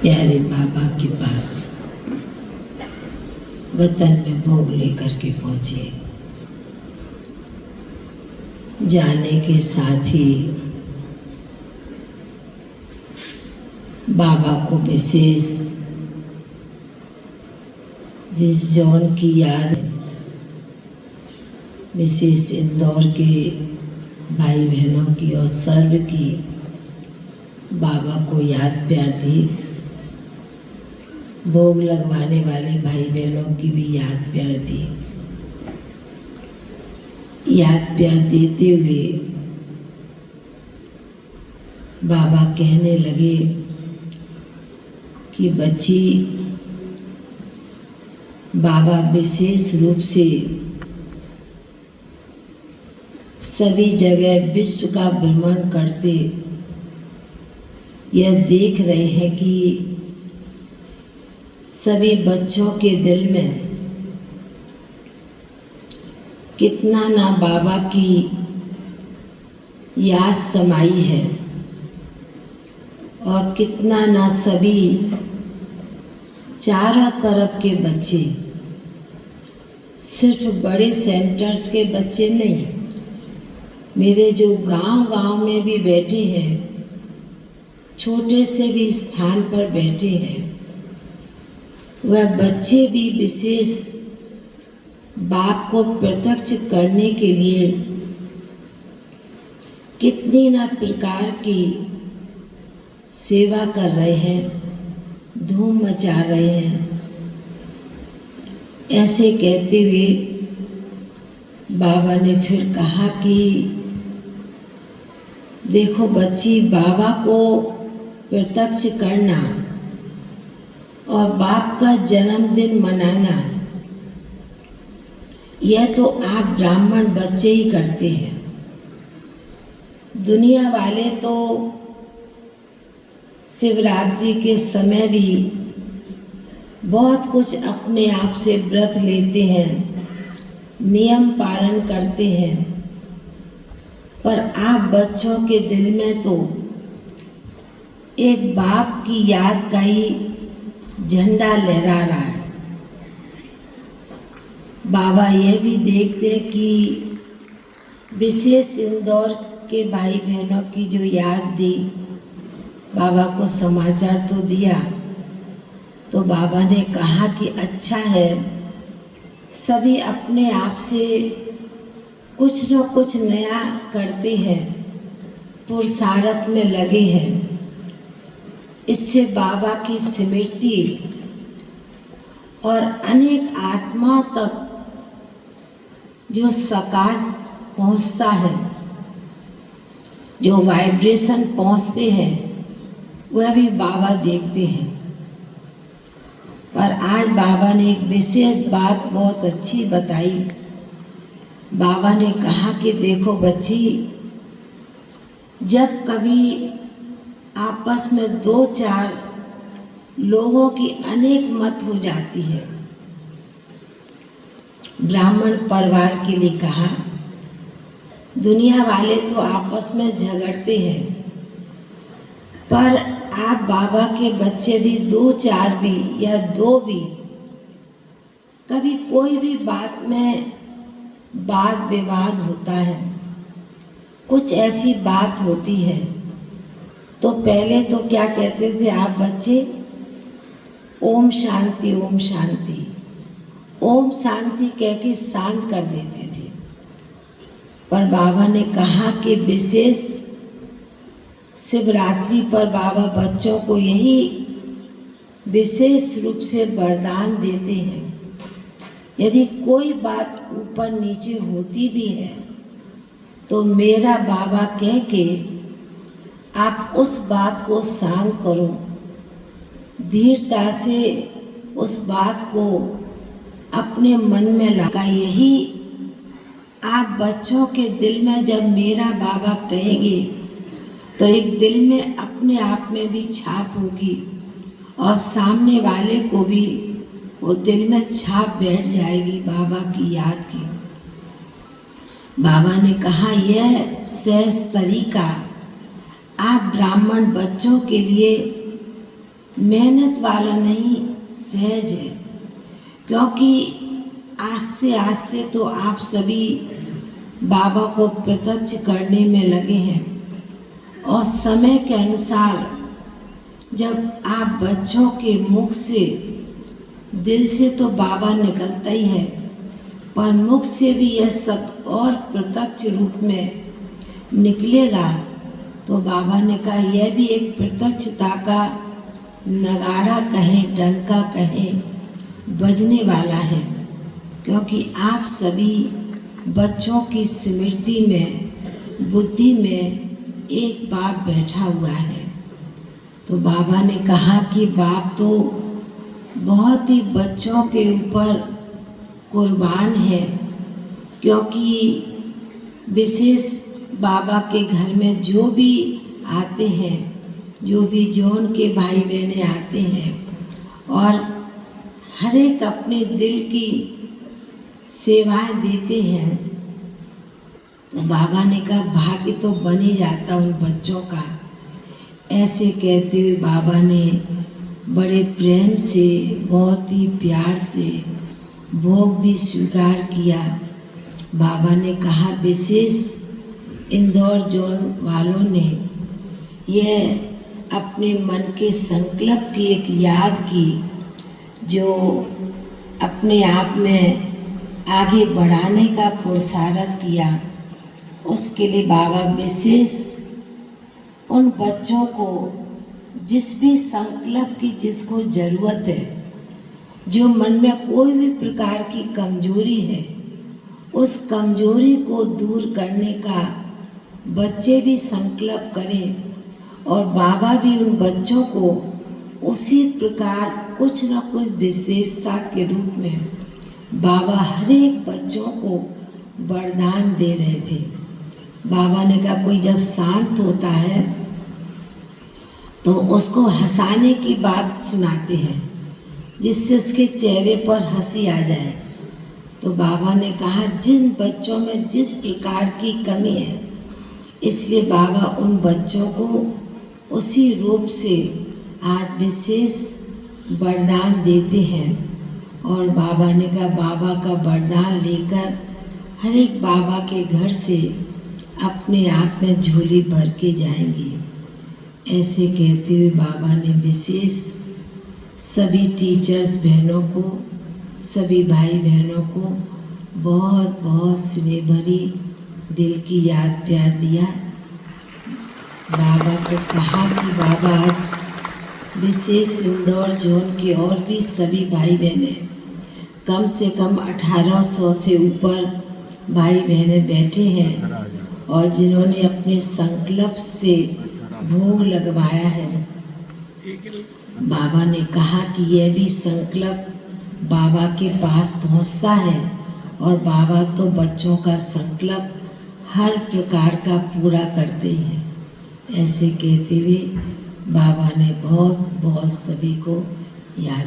प्यारे बाबा के पास वतन में भोग लेकर के पहुंचे। जाने के साथ ही बाबा को विशेष जिस जौन की याद, विशेष इंदौर के भाई बहनों की और सर्व की बाबा को याद प्यार दी। भोग लगवाने वाले भाई बहनों की भी याद प्यार दी। याद प्यार देते हुए बाबा कहने लगे कि बच्ची, बाबा विशेष रूप से सभी जगह विश्व का भ्रमण करते यह देख रहे हैं कि सभी बच्चों के दिल में कितना ना बाबा की याद समाई है और कितना ना सभी चारों तरफ के बच्चे, सिर्फ बड़े सेंटर्स के बच्चे नहीं, मेरे जो गांव-गांव में भी बैठे हैं, छोटे से भी स्थान पर बैठे हैं, वह बच्चे भी विशेष बाप को प्रत्यक्ष करने के लिए कितनी ना प्रकार की सेवा कर रहे हैं, धूम मचा रहे हैं। ऐसे कहते हुए बाबा ने फिर कहा कि देखो बच्ची, बाबा को प्रत्यक्ष करना और बाप का जन्मदिन मनाना यह तो आप ब्राह्मण बच्चे ही करते हैं। दुनिया वाले तो शिवरात्रि के समय भी बहुत कुछ अपने आप से व्रत लेते हैं, नियम पालन करते हैं, पर आप बच्चों के दिल में तो एक बाप की याद का ही झंडा लहरा रहा है। बाबा यह भी देखते हैं कि विशेष इंदौर के भाई बहनों की जो याद दी, बाबा को समाचार तो दिया, तो बाबा ने कहा कि अच्छा है, सभी अपने आप से कुछ न कुछ नया करते हैं, पुरुषार्थ में लगे हैं। इससे बाबा की स्मृति और अनेक आत्माओं तक जो सकाश पहुंचता है, जो वाइब्रेशन पहुंचते हैं, वह भी बाबा देखते हैं। पर आज बाबा ने एक विशेष बात बहुत अच्छी बताई। बाबा ने कहा कि देखो बच्ची, जब कभी आपस में दो चार लोगों की अनेक मत हो जाती है, ब्राह्मण परिवार के लिए कहा, दुनिया वाले तो आपस में झगड़ते हैं, पर आप बाबा के बच्चे यदि दो चार भी या दो भी कभी कोई भी बात में वाद विवाद होता है, कुछ ऐसी बात होती है, तो पहले तो क्या कहते थे आप बच्चे, ओम शांति ओम शांति, ओम शांति कह के शांत कर देते थे। पर बाबा ने कहा कि विशेष शिवरात्रि पर बाबा बच्चों को यही विशेष रूप से वरदान देते हैं, यदि कोई बात ऊपर नीचे होती भी है तो मेरा बाबा कह के आप उस बात को शांत करो, धीरता से उस बात को अपने मन में लगा। यही आप बच्चों के दिल में जब मेरा बाबा कहेंगे तो एक दिल में अपने आप में भी छाप होगी और सामने वाले को भी वो दिल में छाप बैठ जाएगी बाबा की याद की। बाबा ने कहा यह सहज तरीका आप ब्राह्मण बच्चों के लिए मेहनत वाला नहीं, सहज है, क्योंकि आस्ते आस्ते तो आप सभी बाबा को प्रत्यक्ष करने में लगे हैं और समय के अनुसार जब आप बच्चों के मुख से, दिल से तो बाबा निकलता ही है, पर मुख से भी यह शब्द और प्रत्यक्ष रूप में निकलेगा तो बाबा ने कहा यह भी एक प्रत्यक्षता का नगाड़ा कहें, डंका कहें, बजने वाला है, क्योंकि आप सभी बच्चों की स्मृति में, बुद्धि में एक बाप बैठा हुआ है। तो बाबा ने कहा कि बाप तो बहुत ही बच्चों के ऊपर कुर्बान है, क्योंकि विशेष बाबा के घर में जो भी आते हैं, जो भी जौन के भाई बहनें आते हैं और हर एक अपने दिल की सेवाएं देते हैं, तो बाबा ने कहा भाग्य तो बन ही जाता उन बच्चों का। ऐसे कहते हुए बाबा ने बड़े प्रेम से, बहुत ही प्यार से भोग भी स्वीकार किया। बाबा ने कहा विशेष इंदौर जोन वालों ने यह अपने मन के संकल्प की एक याद की, जो अपने आप में आगे बढ़ाने का पुरुषार्थ किया। उसके लिए बाबा विशेष उन बच्चों को जिस भी संकल्प की जिसको ज़रूरत है, जो मन में कोई भी प्रकार की कमजोरी है, उस कमजोरी को दूर करने का बच्चे भी संकल्प करें और बाबा भी उन बच्चों को उसी प्रकार कुछ न कुछ विशेषता के रूप में बाबा हर एक बच्चों को वरदान दे रहे थे। बाबा ने कहा कोई जब शांत होता है तो उसको हंसाने की बात सुनाते हैं, जिससे उसके चेहरे पर हंसी आ जाए। तो बाबा ने कहा जिन बच्चों में जिस प्रकार की कमी है, इसलिए बाबा उन बच्चों को उसी रूप से आज विशेष वरदान देते हैं। और बाबा ने कहा बाबा का वरदान लेकर हर एक बाबा के घर से अपने आप में झोली भर के जाएंगे। ऐसे कहते हुए बाबा ने विशेष सभी टीचर्स बहनों को, सभी भाई बहनों को बहुत बहुत स्नेह भरी दिल की याद प्यार दिया। बाबा को कहा कि बाबा आज विशेष इंदौर जोन के और भी सभी भाई बहनें, कम से कम 1800 से ऊपर भाई बहनें बैठे हैं और जिन्होंने अपने संकल्प से भोग लगवाया है। बाबा ने कहा कि यह भी संकल्प बाबा के पास पहुंचता है और बाबा तो बच्चों का संकल्प हर प्रकार का पूरा करते हैं। ऐसे कहते हुए बाबा ने बहुत बहुत सभी को याद